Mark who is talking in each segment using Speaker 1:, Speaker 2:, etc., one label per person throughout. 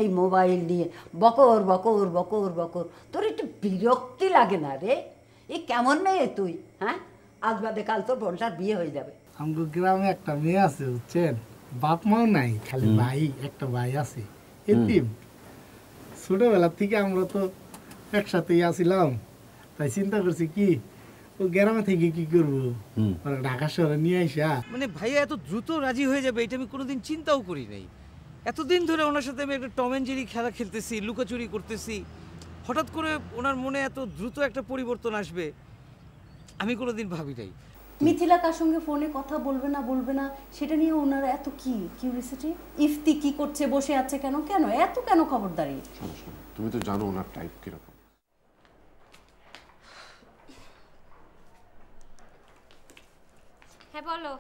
Speaker 1: এই মোবাইল নিয়ে বকর বকর বকর বকর, তোর একটু বিরক্তি লাগে না রে? এই কেমন মেয়ে তুই? হ্যাঁ, আজ বাদে কাল তোর বোনটার বিয়ে হয়ে যাবে।
Speaker 2: আমগো গ্রামে একটা মেয়ে আছে বুঝছেন, বাপ মাও নাই, খালি ভাই, একটা ভাই আছে এতিম। ছোটবেলা থেকে আমরা তো একসাথেই আসিলাম, তাই চিন্তা করছি কি ও গ্রামে থেকে কি করবো, ঢাকা শহরে নিয়ে আইসা।
Speaker 3: মানে ভাইয়া এত দ্রুত রাজি হয়ে যাবে এটা আমি কোনোদিন চিন্তাও করি নাই। এতদিন ধরে ওনার সাথে আমি একটা টম অ্যান্ড জেরি খেলা খেলতেছি, লুকোচুরি করতেছি, হঠাৎ করে ওনার মনে এত দ্রুত একটা পরিবর্তন আসবে আমি কোনোদিন ভাবি নাই।
Speaker 4: মিথিলা কার সঙ্গে ফোনে কথা বলবে না সেটা নিয়ে ওনার এত কি কিউরিওসিটি? ইফতি কি করছে, বসে আছে কেন, এত কেন খবরদারি?
Speaker 5: তুমি তো জানো ওনার টাইপ কিরকম।
Speaker 6: হ্যাঁ বলো।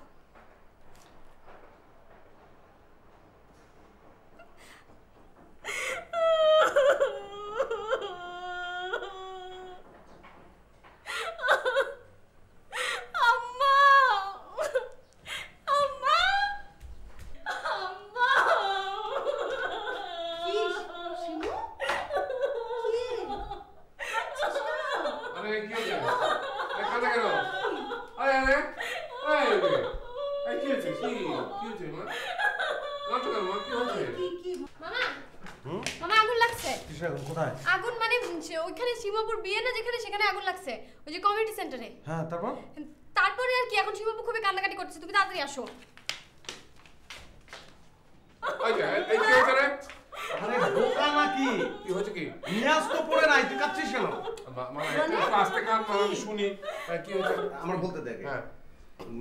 Speaker 6: আগুন মানে ওইখানে সীমাপুর বিয়ে না যেখানে, সেখানে আগুন লাগছে ওই যে কমিউনিটি সেন্টারে।
Speaker 7: হ্যাঁ
Speaker 6: তারপরে আর কি, এখন সীমাপু খুবই কান্নাকাটি করছে, তুমি তাড়াতাড়ি আসো।
Speaker 5: এই কি হয়েছে রে?
Speaker 7: আরে বোকা নাকি?
Speaker 5: কি হয়েছে কি?
Speaker 7: নিয়াজ তো পড়ে নাই, তুই কাঁদছিস কেন?
Speaker 5: মামা একটু আস্তে কান, আমি শুনি কি হয়েছে।
Speaker 7: আমার বলতে দেখ।
Speaker 5: হ্যাঁ,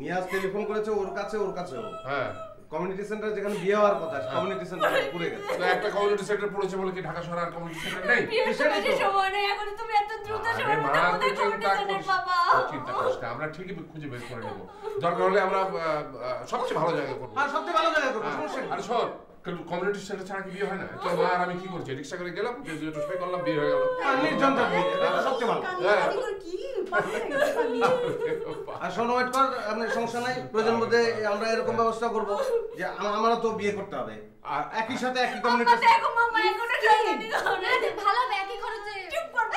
Speaker 7: নিয়াজ টেলিফোন করেছে ওর কাছেও।
Speaker 5: হ্যাঁ,
Speaker 7: কমিউনিটি সেন্টার যেখানে বিয়ে হওয়ার কথা, কমিউনিটি সেন্টারে পড়ে গেছে।
Speaker 5: তো একটা কমিউনিটি সেন্টার পড়েছে বলে কি ঢাকা শহরে আর কমিউনিটি সেন্টার নেই?
Speaker 6: সময় নেই এখন, তুমি এত দ্রুত সময় মধ্যে কোথায় কমিউনিটি সেন্টার পাবা?
Speaker 5: চিন্তা করিস না, আমরা ঠিকই খুঁজে বের করে নেব। দরকার হলে আমরা সবচেয়ে ভালো জায়গা করব।
Speaker 7: হ্যাঁ, সবচেয়ে ভালো জায়গা করব, সমস্যা নেই।
Speaker 5: আরে শোন, কমিউনিটি সেন্টার ছাড়া কি বিয়ে হয় না? তো মা আর আমি কি করছি, রিকশা করে গেলাম, যেটা স্প্রে করলাম, বিয়ে হয়ে গেল।
Speaker 7: নির্জনটা সবচেয়ে ভালো। আর শোনো, ওয়েট কর, আপনার সমস্যা নাই, প্রয়োজন মধ্যে আমরা এরকম ব্যবস্থা করব যে আমারও তো বিয়ে করতে হবে, আর একই সাথে একই কমিউনিটি।
Speaker 6: দেখো মামা এখন ভালো হবে, একই খরচে। চুপ করবে,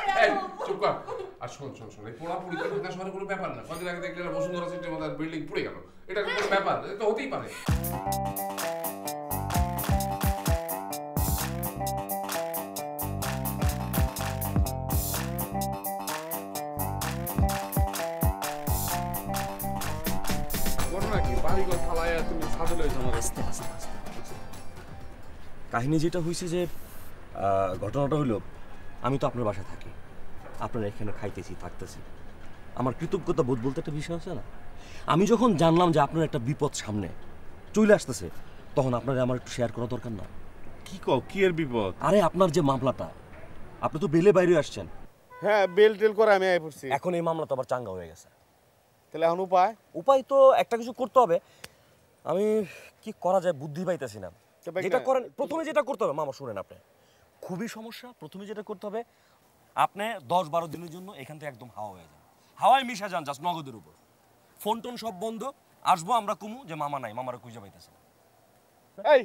Speaker 5: চুপ কর। আর শোন, এই পোড়াপুরি তো ঢাকা শহরে কোনো ব্যাপার না। কদিন আগে দেখলে বসুন্ধরা সিটির মধ্যে বিল্ডিং পুড়ে গেল, এটা কোনো ব্যাপার? এটা তো হতেই পারে।
Speaker 8: কাহিনী যেটা হয়েছে যে ঘটনাটা হইল, আমি তো আপনার বাসায় থাকি, আপনার এখানে খাইতেছি থাকতেছি, আমার কৃতজ্ঞতা বোধ বলতে একটা বিষয় আছে না। আমি যখন জানলাম যে আপনার একটা বিপদ সামনে চলে আসতেছে, তখন আপনার আমার একটু শেয়ার করা দরকার না?
Speaker 9: কি কও, কি এর বিপদ?
Speaker 8: আরে আপনার যে মামলাটা, আপনি তো বেলে বাইরে আসছেন।
Speaker 9: হ্যাঁ, বেল টেল করে আমি আই পড়ছি।
Speaker 8: এখন এই মামলা তো আবার চাঙ্গা হয়ে গেছে,
Speaker 9: তাহলে এখন উপায়
Speaker 8: তো একটা কিছু করতে হবে। আমি কি করা যায় বুদ্ধি পাইতেছি না। যেটা করেন, প্রথমে যেটা করতে হবে মামা, শুনেন, আপনি খুবই সমস্যা, প্রথমে যেটা করতে হবে, আপনি 10-12 দিনের জন্য এখান থেকে একদম হাওয়া হয়ে যান, হাওয়ায় মিশা যান, জাস্ট নগদের উপর, ফোন টোন সব বন্ধ, আসবো আমরা কুমু যে মামা নাই, মামারা খুঁজে পাইতেছে
Speaker 9: এই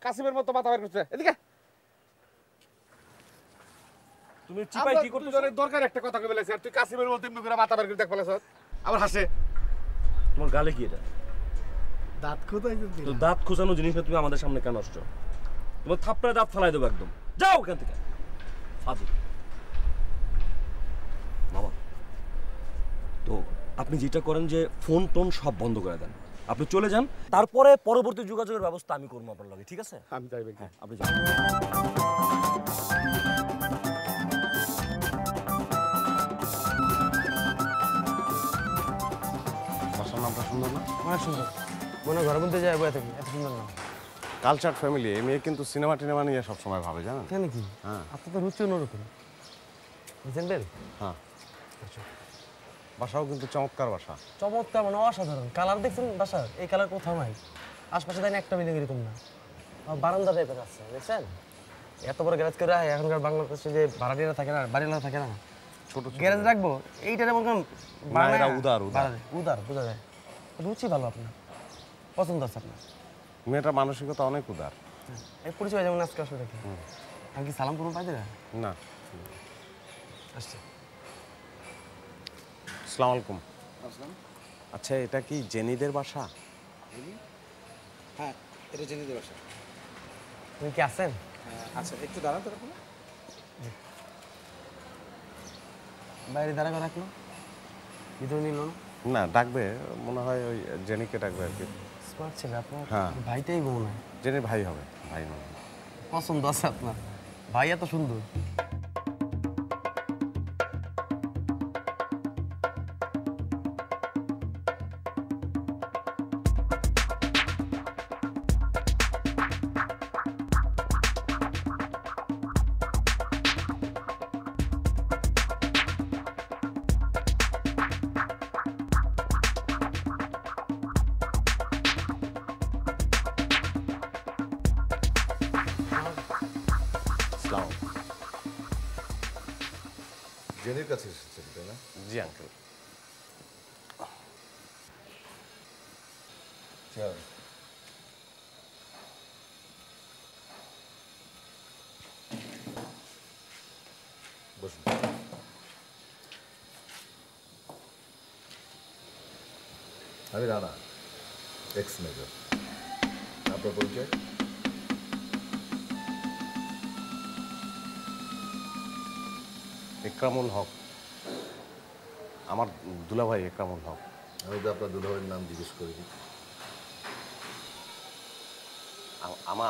Speaker 9: কাসিমের মতো মাথা বের করছে এদিকে
Speaker 8: তুমি চিপাই কি করতেছ?
Speaker 9: দরকার একটা কথা কইবে লাগছে আর তুই কাসিমের মতো এমনি করে মাথা বের করে দেখ ফেলেছ আবার হাসে।
Speaker 8: তোমার গালে কি এটা?
Speaker 2: দাঁত খোঁজাইছে
Speaker 8: তো দাঁত খোঁচানো জিনিসটা তুমি আমাদের সামনে কেন আসছো? তোমার থাপ্পড়ে দাঁত ফালাই দেবো একদম। যাও ওখান থেকে ফাজিল। মামা তো আপনি যেটা করেন যে ফোন টোন সব বন্ধ করে দেন, আপনি চলে যান, তারপরে পরবর্তী যোগাযোগের ব্যবস্থা আমি করবো আপনার লগে, ঠিক আছে?
Speaker 9: আমি যাইবে
Speaker 8: হ্যাঁ আপনি যান।
Speaker 9: বাসার নামটা সুন্দর না?
Speaker 7: অনেক সুন্দর, মনে ঘরের মধ্যে যায় বয়ে থাকি, এত সুন্দর না।
Speaker 9: কালচার ফ্যামিলি, এই মেয়ে কিন্তু সিনেমা টিনেমা নিয়ে সবসময় ভাবে, জানেন?
Speaker 7: কেন কি?
Speaker 9: হ্যাঁ
Speaker 7: আপনার তো রুচি অন্যরকম। বুঝলেন?
Speaker 9: হ্যাঁ, বাসাও কিন্তু চমৎকার বাসা।
Speaker 7: চমৎকার মানে অসাধারণ। কালার দেখছেন বাসার? এই কালার কোথাও নাই, আশপাশে দেন একটা বিল্ডিং এরকম না। বারান্দা টাইপের আছে, দেখছেন? এত বড় গ্যারেজ করে এখনকার বাংলাদেশে যে ভাড়াটিয়া থাকে না, বাড়িওয়ালা থাকে না,
Speaker 9: ছোট
Speaker 7: গ্যারেজ রাখবো এইটারে বললাম
Speaker 9: এরা উদার উদার
Speaker 7: উদার, বোঝা যায়। রুচি ভালো আপনার, পছন্দ আছে আপনার।
Speaker 9: মেয়েটার মানসিকতা অনেক উদার।
Speaker 7: এই পরিচয় যেমন আজকে আসলে দেখি, আমি কি সালাম করবো পাই দেবে?
Speaker 9: না,
Speaker 7: আসছে।
Speaker 9: আসসালামু আলাইকুম। আচ্ছা, এটা কি জেনিদের বাসা?
Speaker 10: হ্যাঁ, এটা জেনিদের বাসা।
Speaker 7: তুমি কি আছেন?
Speaker 10: আচ্ছা, একটু দাঁড়াতে রাখো।
Speaker 7: বাইরে দাঁড়া করে রাখলো, ভিতরে নিল না?
Speaker 9: না, ডাকবে মনে হয়, ওই জেনিকে ডাকবে আর কি।
Speaker 7: স্মার্ট ছেলে আপনার।
Speaker 9: হ্যাঁ,
Speaker 7: ভাইটাই বউ না?
Speaker 9: জেনির ভাই হবে, ভাই নয়।
Speaker 7: পছন্দ আছে আপনার, ভাই এত সুন্দর।
Speaker 11: জেনির কাছে এসেছেন তাই না?
Speaker 9: জি আঙ্কেল।
Speaker 11: বসুন। আমি রানা, এক্স মেজর। আপনার পরিচয়?
Speaker 9: একরামুল হক, আমার দুলাভাই একরামুল হক।
Speaker 11: আমি তো আপনার দুলাভাইয়ের নাম জিজ্ঞেস করিনি।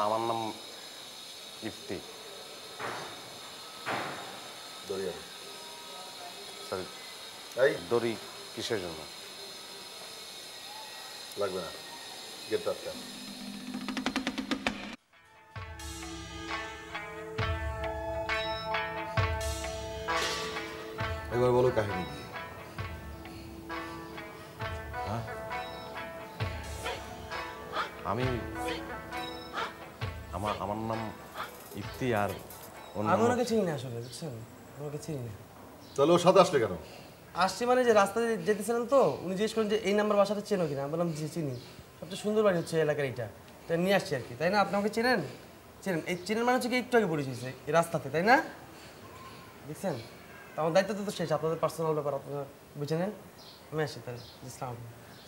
Speaker 9: আমার নাম ইফতি।
Speaker 11: দরিয়া
Speaker 9: সরি,
Speaker 11: এই
Speaker 9: দড়ি কিসের জন্য?
Speaker 11: লাগবে না, গেট আটকা। এবার বলো কাহিনী কি?
Speaker 9: হ্যাঁ, আমি আমার নাম ইফতি আর
Speaker 7: আমি ওনাকে চিনি না আসলে, বুঝছেন? ওনাকে চিনি না।
Speaker 11: তাহলে ওর সাথে আসলে কেন?
Speaker 7: আসছি মানে যে রাস্তায় যেতেছিলেন তো, উনি জিজ্ঞেস করেন যে এই নাম্বার বাসাটা চেনো কিনা। আমি বললাম যে চিনি, সবচেয়ে সুন্দর বাড়ি হচ্ছে এলাকার এইটা, তাই নিয়ে আসছি আর কি। তাই না? আপনি আমাকে চেনেন? চেনেন? এই চেনেন মানে হচ্ছে কি একটু আগে পরিচয় এই রাস্তাতে, তাই না? দেখছেন? তো আমার দায়িত্ব তো শেষ, আপনাদের পার্সোনাল ব্যাপার আপনারা বুঝে নেন। আমি আসছি তাহলে। ইসলাম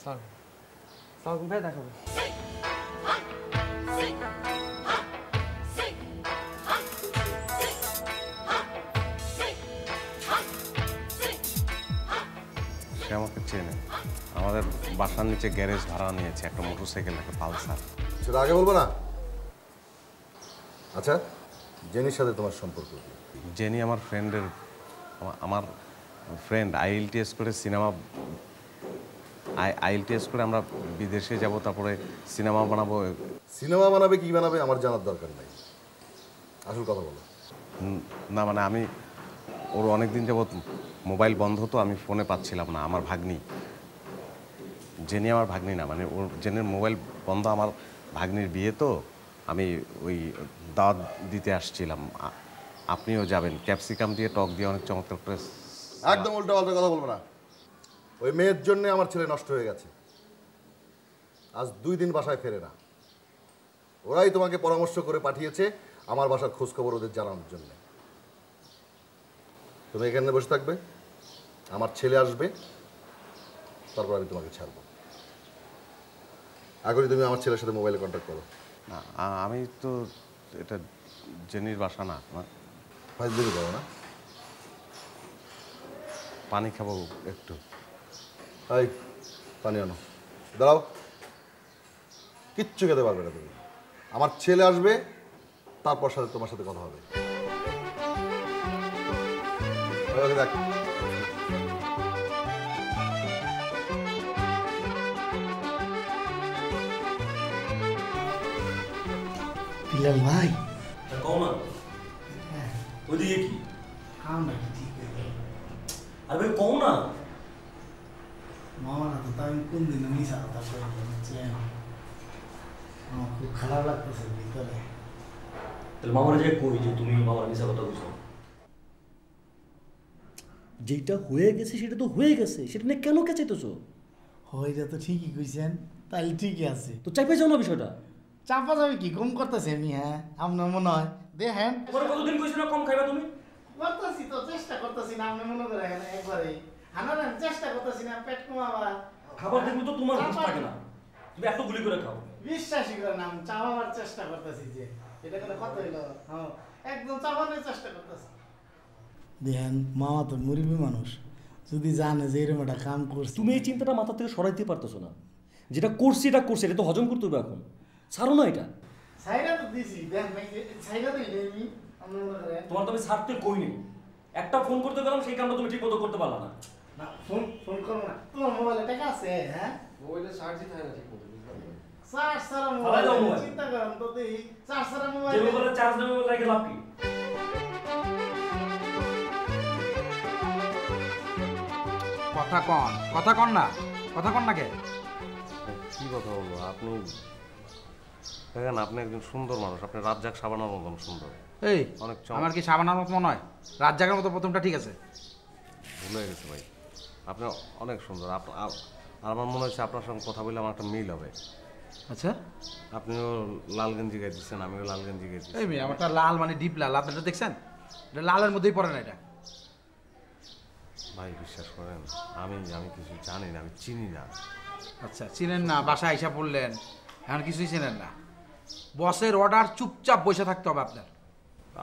Speaker 7: সালাম সালাম ভাই, দেখাবো।
Speaker 9: সে আমাকে চেনে। আমাদের বাসার নিচে গ্যারেজ ভাড়া নিয়েছে, একটা মোটরসাইকেল, একটা পালসার।
Speaker 11: সেটা আগে বলবো না? আচ্ছা, জেনির সাথে তোমার সম্পর্ক কি?
Speaker 9: জেনি আমার ফ্রেন্ডের, আমার ফ্রেন্ড IELTS করে সিনেমা, IELTS করে আমরা বিদেশে যাব, তারপরে সিনেমা বানাবো।
Speaker 11: সিনেমা বানাবে কি বানাবে আমার জানার দরকার নাই, আসল কথা বলো।
Speaker 9: না মানে আমি, ওর অনেক দিন যাবত মোবাইল বন্ধ, তো আমি ফোনে পাচ্ছিলাম না। আমার ভাগ্নি জেনি, আমার ভাগ্নি না, মানে ওর জেনের মোবাইল বন্ধ। আমার ভাগ্নির বিয়ে, তো আমি ওই দাওয়াত দিতে আসছিলাম। আপনিও যাবেন, ক্যাপসিকাম দিয়ে টক দিয়ে অনেক চমৎকার করে।
Speaker 11: একদম উল্টো পাল্টা কথা বলবো না। ওই মেয়ের জন্য আমার ছেলে নষ্ট হয়ে গেছে। আজ 2 দিন বাসায় ফেরে না। ওরাই তোমাকে পরামর্শ করে পাঠিয়েছে আমার বাসার খোঁজ খবর ওদের জানানোর জন্য। তুমি এখানে বসে থাকবে, আমার ছেলে আসবে, তারপর আমি তোমাকে ছাড়বো। আগে তুমি আমার ছেলের সাথে মোবাইলে কন্ট্যাক্ট করো।
Speaker 9: না আমি তো এটা জেনির বাসা না।
Speaker 11: ফাইজলিমি করো না।
Speaker 9: পানি খাবো একটু।
Speaker 11: এই পানি আনো। দাঁড়াও, কিচ্ছু খেতে পারবে না তুমি। আমার ছেলে আসবে, তারপর সাথে তোমার সাথে কথা হবে। দেখ
Speaker 2: বিলাল ভাই,
Speaker 8: কও না ওইদিকে কি
Speaker 2: আমরা ঠিক আছে।
Speaker 8: আরে ভাই কও না।
Speaker 2: মামা না তো আমি কোন দিন মিশা কথা বলছেন, আমার খুব খারাপ লাগতেছে ভিতরে।
Speaker 8: তাহলে মামারা যে কই যে তুমি মামার মিশা কথা বলছো? যেটা হয়ে গেছে সেটা তো হয়ে গেছে, সেটা নিয়ে কেন কেচাইতেছো?
Speaker 2: হইটা তো ঠিকই কইছেন, তাইলে ঠিকই আছে।
Speaker 8: তো চাইপে যাও না বিষয়টা।
Speaker 2: চাপা যাবে কি, কম করতেছে আমি? হ্যাঁ আপনার মনে হয় দেখেন
Speaker 8: তোমার কতদিন কইছো না কম খাইবা তুমি?
Speaker 2: করতেছি তো, চেষ্টা করতেছি না। আপনি মনে করেন একবারে আনারেন চেষ্টা করতেছি না পেট কমাবার।
Speaker 8: খাবার দেখলে তো তোমার হুঁশ থাকে না, তুমি এত গুলি করে খাও।
Speaker 2: বিশ্বাসই করেন আমি চাপাবার চেষ্টা করতেছি, যে এটা করে কত হইলো। হ্যাঁ একদম চাপানোর চেষ্টা করতেছি। দেখেন মামা তো মুরব্বী মানুষ, যদি জানে যে এরকম একটা কাম করছি।
Speaker 8: তুমি এই চিন্তাটা মাথা থেকে সরাইতে পারতেছো না। যেটা করছি এটা করছি, এটা তো হজম করতে হবে এখন। ছাড়ো না এটা।
Speaker 2: ছাইরা তো দিছি, দেখ ভাই ছাইরা তো দিই আমি মনে করেন।
Speaker 8: তোমার তো আমি ছাড়তে কই নেই। একটা ফোন করতে গেলাম, সেই কামটা তুমি ঠিক মতো করতে পারলা না।
Speaker 2: না ফোন করো না। তোমার মোবাইলে টাকা আছে? হ্যাঁ
Speaker 5: মোবাইলে চার্জই থাকে না ঠিক মতো, বুঝলাম না।
Speaker 2: চার্জ ছাড়া মোবাইল চিন্তা করেন তো, দেখি চার্জ ছাড়া মোবাইল।
Speaker 8: যে মোবাইলে চার্জ নেই মোবাইল রেখে লাভ কি?
Speaker 10: কথা কন না, কথা কন না কে?
Speaker 9: কি কথা বলবো? আপনি দেখেন, আপনি একজন সুন্দর মানুষ, আপনি রাজ্জাক সাবানার মতন সুন্দর।
Speaker 10: এই
Speaker 9: অনেক
Speaker 10: আমার কি সাবানার মতো মনে হয়? রাজ্জাকের মতো প্রথমটা ঠিক আছে,
Speaker 9: ভুলে গেছে ভাই। আপনি অনেক সুন্দর। আর আমার মনে হচ্ছে আপনার সঙ্গে কথা বলে আমার একটা মিল হবে।
Speaker 10: আচ্ছা
Speaker 9: আপনিও লাল গেঞ্জি গাইতেছেন, আমিও লাল গেঞ্জি গাইতেছি।
Speaker 10: এই মেয়ে আমারটা লাল মানে ডিপ লাল, আপনারটা দেখছেন? এটা লালের মধ্যেই পড়ে না এটা।
Speaker 9: ভাই বিশ্বাস করেন, আমি কিছু জানি না, আমি চিনি না।
Speaker 10: আচ্ছা চিনেন না, বাসায় আইসা পড়লেন, এখন কিছুই চিনেন না। বসের অর্ডার, চুপচাপ বসে থাকতে হবে আপনার।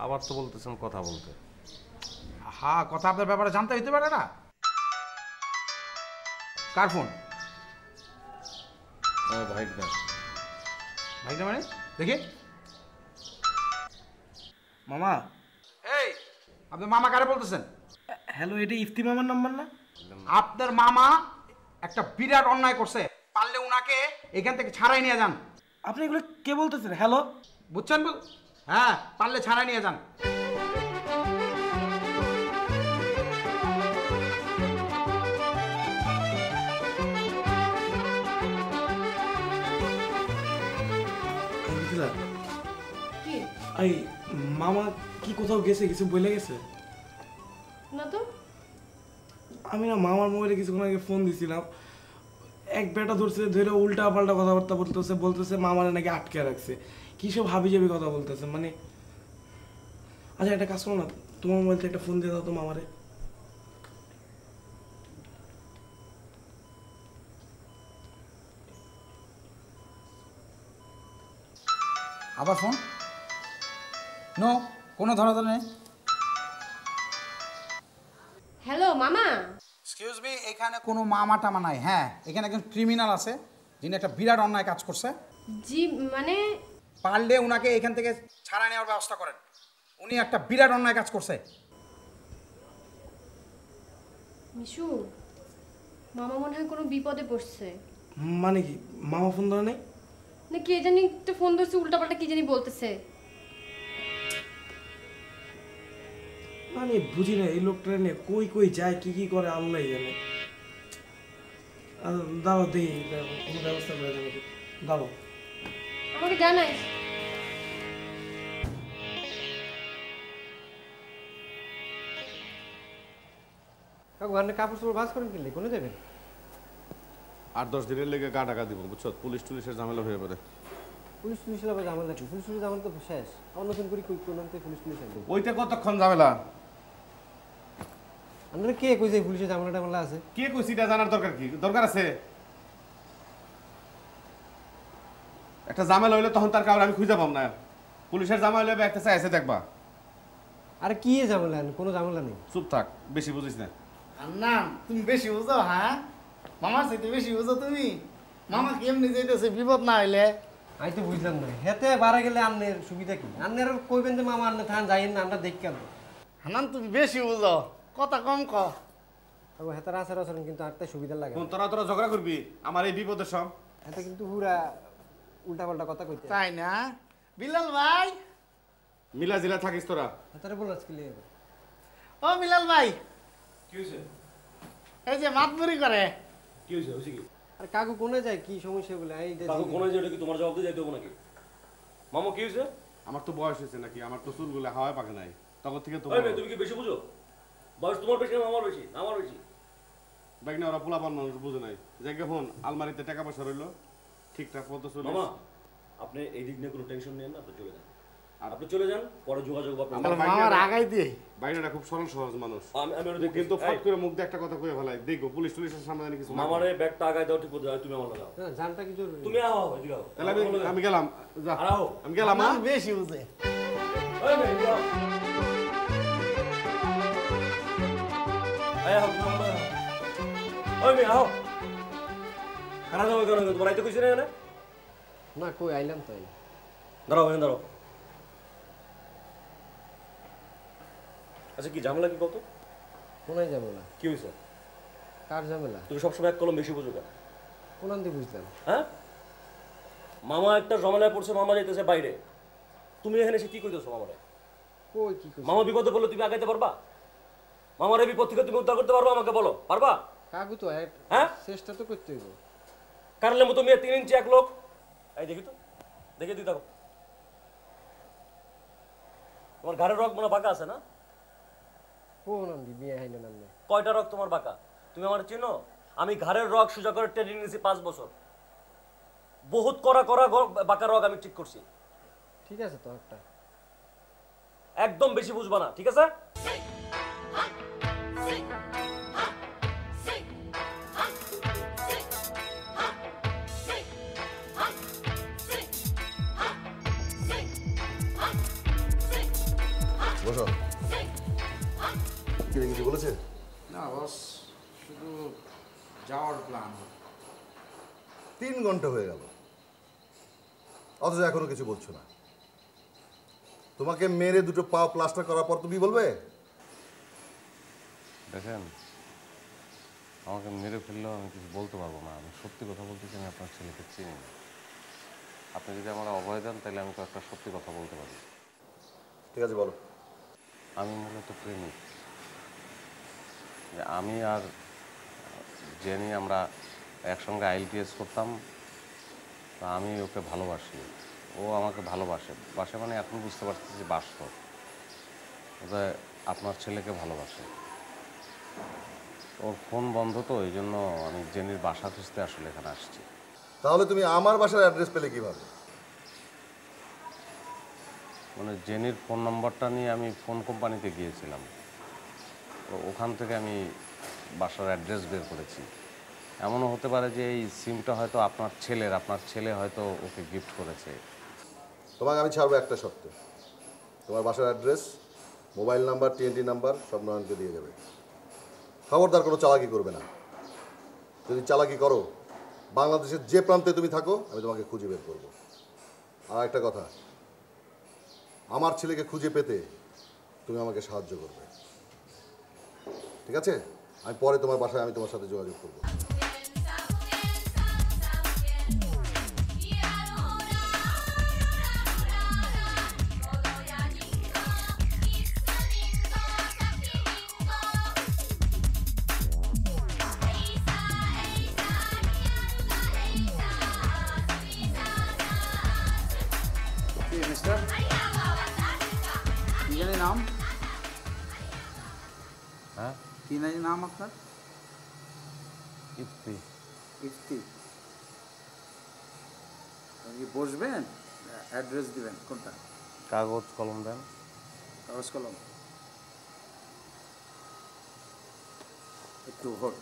Speaker 9: আবার তো বলতেছেন কথা বলতে।
Speaker 10: হ্যাঁ কথা আপনার ব্যাপারে জানতে হইতে পারে না। কার ফোন?
Speaker 9: ভাইটা
Speaker 10: ভাইটা মানে দেখি।
Speaker 7: মামা,
Speaker 10: এই আপনার মামা কারে বলতেছেন?
Speaker 7: হ্যালো, এটা ইফতি মামার নাম্বার না?
Speaker 10: আপনার মামা একটা বিরাট অন্যায় করছে, পারলে উনাকে এখান থেকে ছাড়াই নিয়ে যান।
Speaker 7: আপনি এগুলো কে বলতেছেন? হ্যালো
Speaker 10: বুঝছেন? হ্যাঁ পারলে ছাড়াই নিয়ে যান।
Speaker 6: কি
Speaker 7: এই মামা কি কোথাও গেছে, কিছু বলে গেছে?
Speaker 6: না তো।
Speaker 7: আমি না মামার মোবাইলে কিছুক্ষণ আগে ফোন দিছিলাম, এক বেটা ধরছে, ধরে উল্টা পাল্টা কথাবার্তা বলতেছে মামারে নাকি আটকে রাখছে, কি সব হাবি জাবি কথা বলতেছে। মানে আচ্ছা একটা কাজ করো না, তোমার মোবাইল থেকে একটা ফোন দিয়ে দাও তো মামারে।
Speaker 10: আবার ফোন? নো, কোনো ধরাধরি নেই।
Speaker 6: হ্যালো মামা।
Speaker 10: এক্সকিউজ মি, এখানে কোনো মামা টামা নাই। হ্যাঁ এখানে একজন ক্রিমিনাল আছে, যিনি একটা বিরাট অন্যায় কাজ করছে।
Speaker 6: জি মানে
Speaker 10: পারলে উনাকে এখান থেকে ছাড়া নেওয়ার ব্যবস্থা করেন। উনি একটা বিরাট অন্যায় কাজ করছে।
Speaker 6: মিশু, মামা মনে হয় কোনো বিপদে পড়ছে।
Speaker 7: মানে কি মামা ফোন ধরে নেই?
Speaker 6: না কে জানি একটা ফোন ধরছে, উল্টাপাল্টা কি জানি বলতেছে।
Speaker 7: মানে বুঝি না এই লোকটা নিয়ে কই কই যায়, কি কি করে আল্লাহ জানে। দাঁড়াও দেখি কোনো ব্যবস্থা করে দেবো। দাঁড়াও,
Speaker 6: আমাকে জানাই।
Speaker 12: কাপড় চোপড় ভাঁজ করেন কিনলে কোনে যাবেন?
Speaker 9: 8-10 দিনের লেগে গা ঢাকা দিব, বুঝছো? পুলিশ টুলিশের ঝামেলা হয়ে পড়ে।
Speaker 12: পুলিশ পুলিশের আবার ঝামেলা কি? পুলিশ পুলিশ ঝামেলা তো শেষ। আর নতুন করে কই কোন নামতে পুলিশ পুলিশ আইলো।
Speaker 5: ওইটা কতক্ষণ ঝামেলা?
Speaker 12: আপনারা কে কইছে পুলিশের ঝামেলা টামেলা আছে?
Speaker 5: কে কইছি এটা জানার দরকার কি? দরকার আছে? একটা ঝামেলা হইলে তখন তার কারণ আমি খুঁজে পাম না। পুলিশের ঝামেলা হইলে একটা চাইছে দেখবা।
Speaker 12: আরে কি ঝামেলা? কোনো ঝামেলা নেই।
Speaker 5: চুপ থাক, বেশি বুঝিস না।
Speaker 2: না তুমি বেশি বুঝো, হ্যাঁ? মামার চাইতে বেশি বুঝো তুমি। মামা কেমনি যাইতেছে বিপদ না হইলে?
Speaker 12: আমি তো বুঝলাম না, হেতে বাড়া গেলে আন্নের সুবিধা কি? আন্নের কইবেন যে মামা আন্নে থান যাইেন না, আমরা দেখি কেন?
Speaker 2: হানান তুমি বেশি বুঝো, কথা কম ক।
Speaker 12: তবে হেতার আচার আচরণ কিন্তু একটা সুবিধা লাগে।
Speaker 5: কোন তোরা তোরা ঝগড়া করবি আমার এই বিপদের সব?
Speaker 12: এটা কিন্তু পুরা উল্টা পাল্টা কথা কইতে।
Speaker 2: তাই না বিলাল ভাই?
Speaker 5: মিলা জিলা থাকিস তোরা।
Speaker 12: হেতারে বলাস কি লাগে?
Speaker 2: ও বিলাল ভাই,
Speaker 8: কি হইছে?
Speaker 2: এই যে মাতবুরি করে।
Speaker 8: কি হইছে? হইছে কি?
Speaker 12: আর কাকু কোনে যায়, কি সমস্যা বলে? এই
Speaker 8: কাকু কোনে যায় এটা কি তোমার জবাব দিয়ে যাইতে হবে নাকি? মামা কি হইছে?
Speaker 5: আমার তো বয়স হয়েছে নাকি? আমার তো চুলগুলো হাওয়ায় পাকে নাই তখন থেকে। তো
Speaker 8: তুমি কি বেশি বুঝো? বয়স তোমার বেশি না আমার বেশি? আমার বেশি।
Speaker 5: বাইক না ওরা পোলাপান মানুষ বুঝে নাই। জায়গা ফোন আলমারিতে টাকা পয়সা রইলো ঠিকঠাক মতো চলে।
Speaker 8: মামা আপনি এই দিক নিয়ে কোনো টেনশন নেন না, আপনি চলে যান। আর আপনি চলে যান, পরে যোগাযোগ
Speaker 5: আমার মামার আগাই দিয়ে। বাইরেটা খুব সরল সহজ মানুষ।
Speaker 8: আমি ওরে দেখি
Speaker 5: কিন্তু ফট করে মুখ দিয়ে একটা কথা কইয়া ফেলাই। দেখো পুলিশ টুলিশের সামনে জানি কিছু।
Speaker 8: মামারে ব্যাগটা আগায় দাও, ঠিক করে তুমি আমার লাগাও।
Speaker 12: না জানটা কি জরুরি?
Speaker 8: তুমি আও এদিকে আও।
Speaker 5: তাহলে আমি গেলাম। যা
Speaker 8: আও।
Speaker 5: আমি গেলাম।
Speaker 2: না বেশি বুঝে।
Speaker 8: ওই ভাই যাও। আয় আও তুমি আমার। ওই ভাই আও। খারাপ হবে কেন? তোমার আইতে কইছ না?
Speaker 12: না কই আইলাম তাই।
Speaker 8: দাঁড়াও এখানে দাঁড়াও। আচ্ছা কি ঝামেলা কি কত?
Speaker 12: কোনায় ঝামেলা?
Speaker 8: কি হয়েছে?
Speaker 12: কার ঝামেলা?
Speaker 8: তুমি সবসময় এক কলম বেশি বুঝো কেন?
Speaker 12: কোন আনতে বুঝলাম?
Speaker 8: হ্যাঁ মামা একটা ঝামেলায় পড়ছে, মামা যাইতেছে বাইরে, তুমি এখানে এসে কি কইতেছো মামারে?
Speaker 12: কই কি কইছ?
Speaker 8: মামা বিপদে পড়লে তুমি আগাইতে পারবা? মামার এই বিপদ থেকে তুমি উদ্ধার করতে পারবা? আমাকে বলো, পারবা?
Speaker 12: কাকু তো
Speaker 8: হ্যাঁ
Speaker 12: চেষ্টা তো করতে হইব।
Speaker 8: কারলে মতো মেয়ে 3 ইঞ্চি এক লোক। এই দেখি তো, দেখে দিই দেখো তোমার ঘাড়ের রক মনে বাঁকা আছে না?
Speaker 12: কোন আনবি বিয়ে হাইনা নামে?
Speaker 8: কয়টা রক তোমার বাঁকা? তুমি আমার চিনো? আমি ঘাড়ের রক সোজা করে ট্রেনিং নিয়েছি 5 বছর। বহুত করা করা বাঁকা রক আমি ঠিক করছি।
Speaker 12: ঠিক আছে তো একটা।
Speaker 8: একদম বেশি বুঝবা না, ঠিক আছে?
Speaker 11: বসো। কি কিছু বলেছে?
Speaker 10: না বস, শুধু যাওয়ার প্ল্যান।
Speaker 11: 3 ঘন্টা হয়ে গেল অথচ এখনো কিছু বলছো না। তোমাকে মেরে দুটো পা প্লাস্টার করার পর তুমি বলবে?
Speaker 9: দেখেন আমাকে মেরে ফেললেও আমি কিছু বলতে পারবো না। আমি সত্যি কথা বলতেছি, আমি আপনার ছেলেকে চিনি না। আপনি যদি আমার অভয় দেন তাহলে আমি তো একটা সত্যি কথা বলতে পারি।
Speaker 11: ঠিক আছে বলো।
Speaker 9: আমি মূলত প্রেমিক। আমি আর জেনি আমরা একসঙ্গে IELTS করতাম। তা আমি ওকে ভালোবাসি, ও আমাকে ভালোবাসে। বাসে মানে এখন বুঝতে পারছি যে বাস্তব ওটা আপনার ছেলেকে ভালোবাসে। ওর ফোন বন্ধ তো, এই জন্য আমি জেনির বাসা খুঁজতে আসলে এখানে আসছি।
Speaker 11: তাহলে তুমি আমার বাসার অ্যাড্রেস পেলে কিভাবে?
Speaker 9: মানে জেনির ফোন নম্বরটা নিয়ে আমি ফোন কোম্পানিতে গিয়েছিলাম, তো ওখান থেকে আমি বাসার অ্যাড্রেস বের করেছি। এমনও হতে পারে যে এই সিমটা হয়তো আপনার ছেলে হয়তো ওকে গিফট করেছে।
Speaker 11: তোমাকে আমি ছাড়বো একটা শর্তে। তোমার বাসার address, mobile number, TNT number সব নয়নকে দিয়ে যাবে। খবরদার কোনো চালাকি করবে না। যদি চালাকি করো, বাংলাদেশের যে প্রান্তে তুমি থাকো আমি তোমাকে খুঁজে বের করবো। আর একটা কথা, আমার ছেলেকে খুঁজে পেতে তুমি আমাকে সাহায্য করবে, ঠিক আছে? আমি পরে তোমার বাসায় আমি তোমার সাথে যোগাযোগ করবো।
Speaker 10: মিস্টার কি জানি নাম?
Speaker 9: হ্যাঁ
Speaker 10: কি জানি নাম আপনার?
Speaker 9: ইফতি।
Speaker 10: ইফতি। আপনি বসবেন? অ্যাড্রেস দিবেন কোনটা?
Speaker 9: কাগজ কলম দেন।
Speaker 10: কাগজ কলম একটু হোল্ড।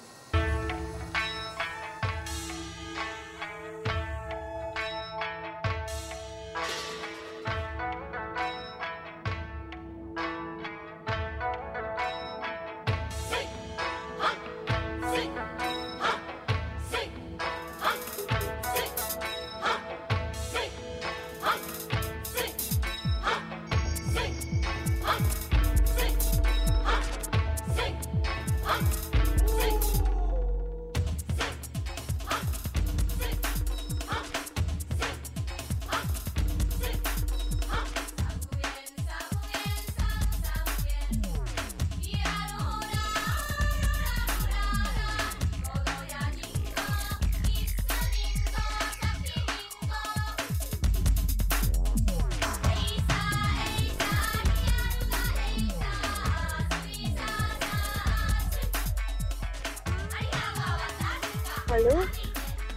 Speaker 13: হ্যালো,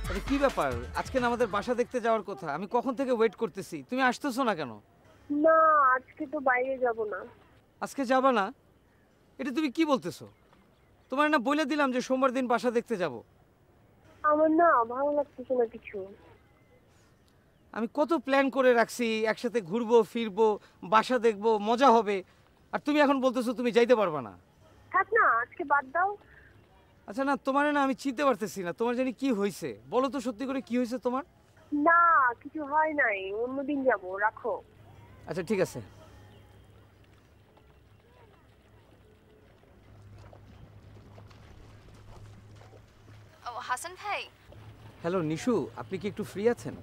Speaker 3: আরে কি ব্যাপার, আজকে না আমাদের বাসা দেখতে যাওয়ার কথা, আমি কখন থেকে ওয়েট করতেছি, তুমি আসতেছো না কেন?
Speaker 13: না আজকে তো বাইরে যাব না।
Speaker 3: আজকে যাবা না? এটা তুমি কি বলতেছো? তোমার না বলে দিলাম যে সোমবার দিন বাসা দেখতে যাব।
Speaker 13: আমার না ভালো লাগতেছে না কিছু।
Speaker 3: আমি কত প্ল্যান করে রাখছি, একসাথে ঘুরবো ফিরবো, বাসা দেখবো, মজা হবে, আর তুমি এখন বলতেছো তুমি যাইতে পারবা না।
Speaker 13: থাক না, আজকে বাদ দাও।
Speaker 3: আচ্ছা না, তোমার না আমি চিনতে পারতেছি না, তোমার জানি কি হয়েছে, বলো তো সত্যি করে কি হয়েছে তোমার?
Speaker 13: না কিছু হয় নাই, অন্যদিন যাব, রাখো।
Speaker 3: আচ্ছা ঠিক আছে।
Speaker 14: ও হাসান ভাই,
Speaker 3: হ্যালো নিশু, আপনি কি একটু ফ্রি আছেন?